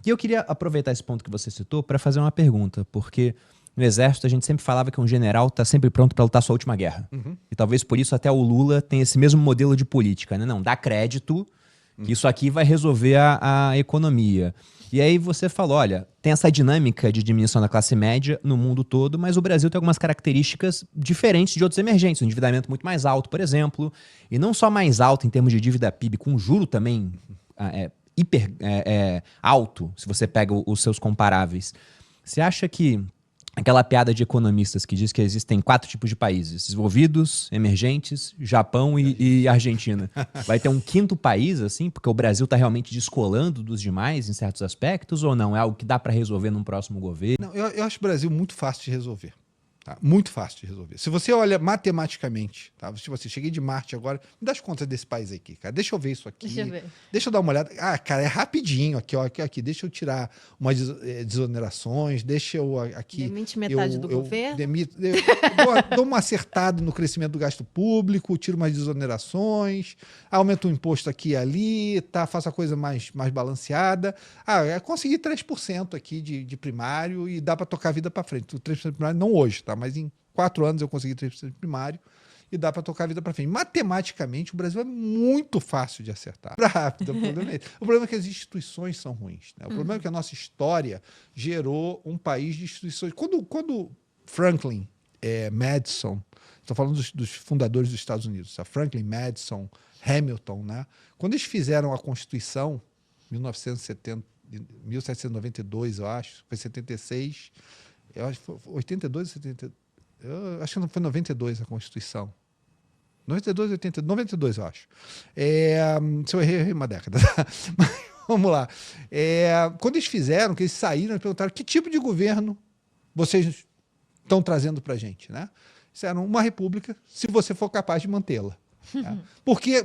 E eu queria aproveitar esse ponto que você citou para fazer uma pergunta, porque no Exército a gente sempre falava que um general está sempre pronto para lutar sua última guerra. E talvez por isso até o Lula tem esse mesmo modelo de política, né? Não, dá crédito, que isso aqui vai resolver a economia. E aí você falou, olha, tem essa dinâmica de diminuição da classe média no mundo todo, mas o Brasil tem algumas características diferentes de outros emergentes. Um endividamento muito mais alto, por exemplo, e não só mais alto em termos de dívida PIB, com juro também hiper alto, se você pega os seus comparáveis. Você acha que aquela piada de economistas que diz que existem 4 tipos de países: desenvolvidos, emergentes, Japão e Argentina. Vai ter um 5º país, assim, porque o Brasil está realmente descolando dos demais em certos aspectos, ou não? É algo que dá para resolver num próximo governo? Não, eu acho o Brasil muito fácil de resolver. Tá? Muito fácil de resolver. Se você olha matematicamente, tá? Tipo assim, cheguei de Marte agora, me dá as contas desse país aqui, cara. Deixa eu ver isso aqui. Deixa eu ver. Deixa eu dar uma olhada. Ah, cara, é rapidinho aqui, ó, aqui. Deixa eu tirar umas desonerações, deixa eu aqui. Demite metade do governo. Dou uma acertada no crescimento do gasto público, tiro umas desonerações, aumento o imposto aqui e ali, tá? Faço a coisa mais balanceada. Consegui 3% aqui de primário e dá para tocar a vida para frente. O 3% de primário não hoje, tá? Mas em 4 anos eu consegui 3% de primário e dá para tocar a vida para frente. Matematicamente, o Brasil é muito fácil de acertar. Rápido, o problema é esse. O problema é que as instituições são ruins, né? O problema é que a nossa história gerou um país de instituições. Quando Franklin, Madison, estou falando dos fundadores dos Estados Unidos, tá? Franklin, Madison, Hamilton, né? Quando eles fizeram a Constituição, 1792, eu acho, foi 76, eu acho que foi 82 ou 72, eu acho que não foi 92 a Constituição. 92, 82, 92, eu acho. Se eu errei uma década. Mas vamos lá. Quando eles fizeram, que eles saíram, eles perguntaram que tipo de governo vocês estão trazendo para a gente, né? Disseram uma república, se você for capaz de mantê-la. Tá? Por que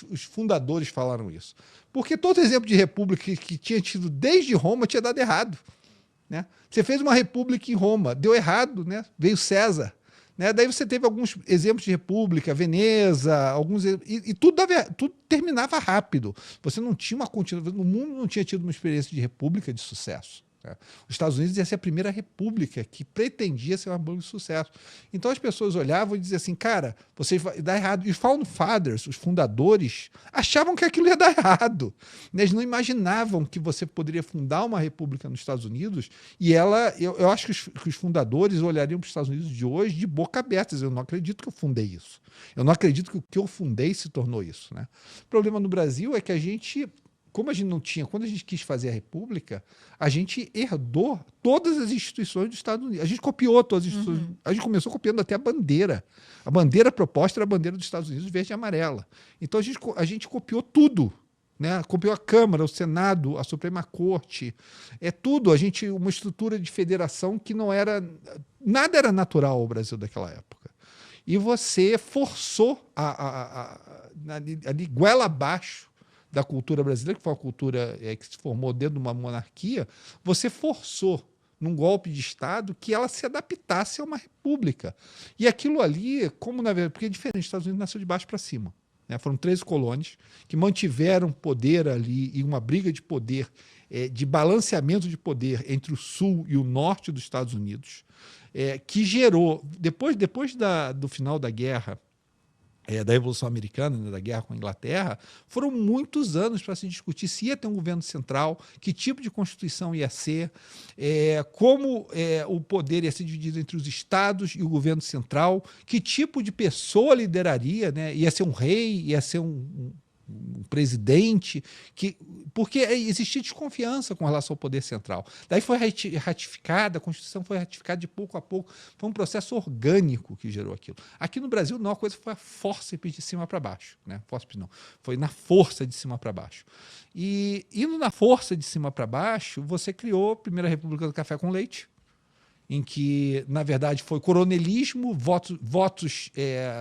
os fundadores falaram isso? Porque todo exemplo de república que tinha tido desde Roma tinha dado errado. Né? Você fez uma república em Roma, deu errado, né? Veio César. Né? Daí você teve alguns exemplos de república, Veneza, e tudo terminava rápido. Você não tinha uma continuidade, o mundo não tinha tido uma experiência de república de sucesso. Né? Os Estados Unidos ia ser a primeira república que pretendia ser uma república de sucesso. Então as pessoas olhavam e diziam assim, cara, vocês vai dar errado. E os Founding Fathers, os fundadores, achavam que aquilo ia dar errado. Eles não imaginavam que você poderia fundar uma república nos Estados Unidos e eu acho que os fundadores olhariam para os Estados Unidos de hoje de boca aberta. Eu não acredito que eu fundei isso. Eu não acredito que o que eu fundei se tornou isso. Né? O problema no Brasil é que como a gente não tinha, quando a gente quis fazer a república, a gente herdou todas as instituições dos Estados Unidos. A gente copiou todas as instituições. A gente começou copiando até a bandeira. A bandeira proposta era a bandeira dos Estados Unidos, verde e amarela. Então a gente copiou tudo. Né? Copiou a Câmara, o Senado, a Suprema Corte. Tudo. Uma estrutura de federação que não era... Nada era natural ao Brasil daquela época. E você forçou ali goela abaixo da cultura brasileira, que foi uma cultura que se formou dentro de uma monarquia, você forçou, num golpe de Estado, que ela se adaptasse a uma república. E aquilo ali, como na verdade, porque é diferente, os Estados Unidos nasceu de baixo para cima. Né? Foram 13 colônias que mantiveram poder ali e uma briga de poder, de balanceamento de poder entre o sul e o norte dos Estados Unidos, que gerou, depois do final da guerra, da Revolução Americana, né, da guerra com a Inglaterra, foram muitos anos para se discutir se ia ter um governo central, que tipo de constituição ia ser, como o poder ia ser dividido entre os estados e o governo central, que tipo de pessoa lideraria, né? Ia ser um rei, ia ser um presidente, porque existia desconfiança com relação ao poder central. Daí foi ratificada, a Constituição foi ratificada de pouco a pouco, foi um processo orgânico que gerou aquilo. Aqui no Brasil, não, a coisa foi a força de cima para baixo. Né? Foi na força de cima para baixo. E indo na força de cima para baixo, você criou a primeira República do Café com Leite, em que, na verdade, foi coronelismo, votos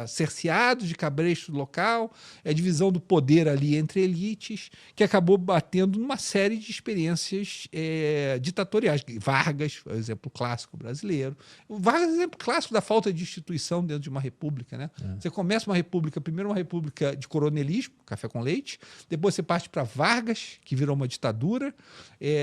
cerceados de cabresto local, divisão do poder ali entre elites, que acabou batendo numa série de experiências ditatoriais. Vargas, é o exemplo clássico brasileiro. O Vargas é o exemplo clássico da falta de instituição dentro de uma república, né? Você começa uma república, primeiro uma república de coronelismo, café com leite, depois você parte para Vargas, que virou uma ditadura,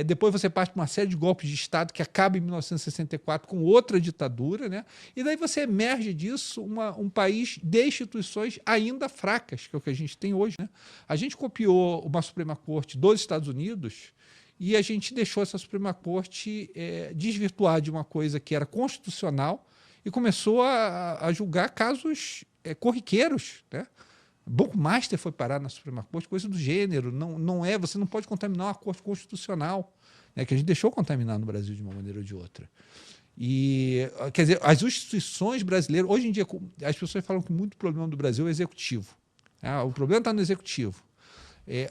depois você parte para uma série de golpes de Estado que acaba em 1964 com outra ditadura, né? E daí você emerge disso um país de instituições ainda fracas, que é o que a gente tem hoje, né? A gente copiou uma Suprema Corte dos Estados Unidos e a gente deixou essa Suprema Corte desvirtuar de uma coisa que era constitucional e começou a julgar casos corriqueiros, né? Banco Master foi parar na Suprema Corte, coisa do gênero. Você não pode contaminar uma corte constitucional, né, que a gente deixou contaminar no Brasil de uma maneira ou de outra. E, quer dizer, as instituições brasileiras, hoje em dia, as pessoas falam que muito problema do Brasil é o executivo. O problema está no executivo.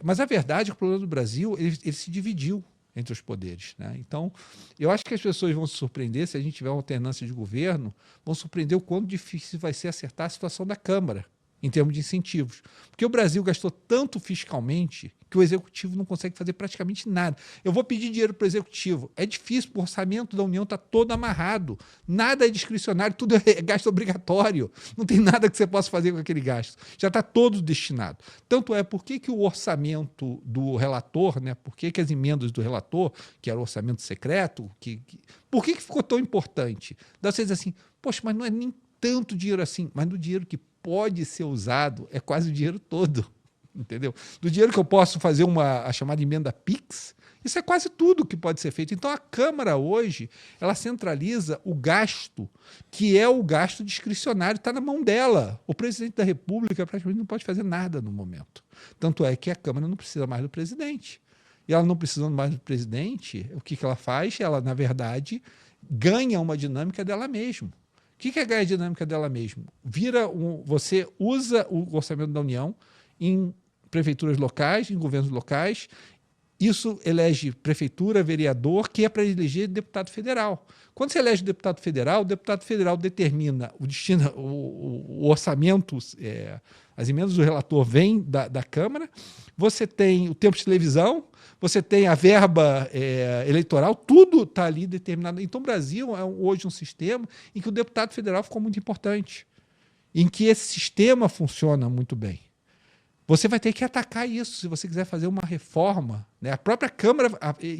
Mas a verdade é que o problema do Brasil ele se dividiu entre os poderes, né? Então, eu acho que as pessoas vão se surpreender, se a gente tiver uma alternância de governo, vão surpreender o quanto difícil vai ser acertar a situação da Câmara em termos de incentivos. Porque o Brasil gastou tanto fiscalmente que o executivo não consegue fazer praticamente nada. Eu vou pedir dinheiro para o executivo. É difícil, o orçamento da União está todo amarrado. Nada é discricionário, tudo é gasto obrigatório. Não tem nada que você possa fazer com aquele gasto. Já está todo destinado. Tanto é, por que o orçamento do relator, né, por que as emendas do relator, que era o orçamento secreto, por que ficou tão importante? Daí você diz assim, poxa, mas não é nem tanto dinheiro assim, mas do dinheiro que pode ser usado é quase o dinheiro todo, entendeu? Do dinheiro que eu posso fazer a chamada emenda PIX, isso é quase tudo que pode ser feito. Então a Câmara hoje, ela centraliza o gasto, que é o gasto discricionário, está na mão dela. O presidente da República praticamente não pode fazer nada no momento. Tanto é que a Câmara não precisa mais do presidente. E ela não precisando mais do presidente, o que ela faz? Ela, na verdade, ganha uma dinâmica dela mesma. O que é ganhar a dinâmica dela mesmo? Você usa o orçamento da União em prefeituras locais, em governos locais. Isso elege prefeitura, vereador, que é para eleger deputado federal. Quando você elege o deputado federal determina o destino, o orçamento, as emendas do relator vêm da Câmara, você tem o tempo de televisão, você tem a verba eleitoral, tudo está ali determinado. Então, o Brasil é hoje um sistema em que o deputado federal ficou muito importante, em que esse sistema funciona muito bem. Você vai ter que atacar isso se você quiser fazer uma reforma, né? A própria Câmara,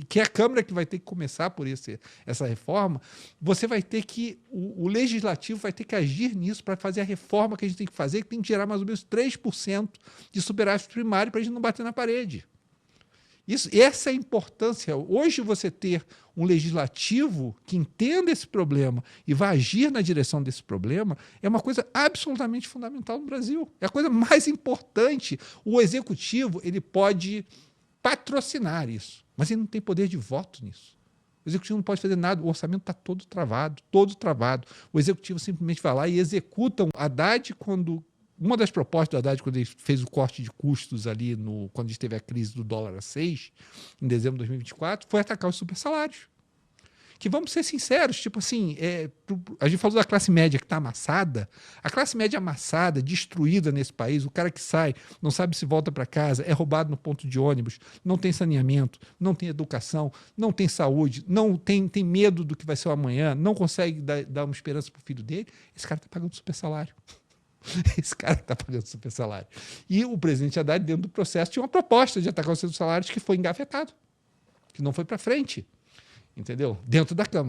que é a Câmara que vai ter que começar por essa reforma, você vai ter que, o Legislativo vai ter que agir nisso para fazer a reforma que a gente tem que fazer, que tem que gerar mais ou menos 3% de superávit primário para a gente não bater na parede. Essa é a importância. Hoje você ter um legislativo que entenda esse problema e vai agir na direção desse problema é uma coisa absolutamente fundamental no Brasil. É a coisa mais importante. O executivo ele pode patrocinar isso, mas ele não tem poder de voto nisso. O executivo não pode fazer nada, o orçamento está todo travado, todo travado. O executivo simplesmente vai lá e executa. Haddad, uma das propostas do Haddad, quando ele fez o corte de custos ali, quando a gente teve a crise do dólar a 6, em dezembro de 2024, foi atacar os supersalários. Que, vamos ser sinceros, tipo assim, a gente falou da classe média que está amassada, a classe média amassada, destruída nesse país, o cara que sai, não sabe se volta para casa, é roubado no ponto de ônibus, não tem saneamento, não tem educação, não tem saúde, não tem medo do que vai ser o amanhã, não consegue dar uma esperança para o filho dele, esse cara está pagando supersalário. Esse cara está pagando super salário. E o presidente Haddad, dentro do processo, tinha uma proposta de atacar os seus salários que foi engavetado, que não foi para frente, entendeu? Dentro da Câmara.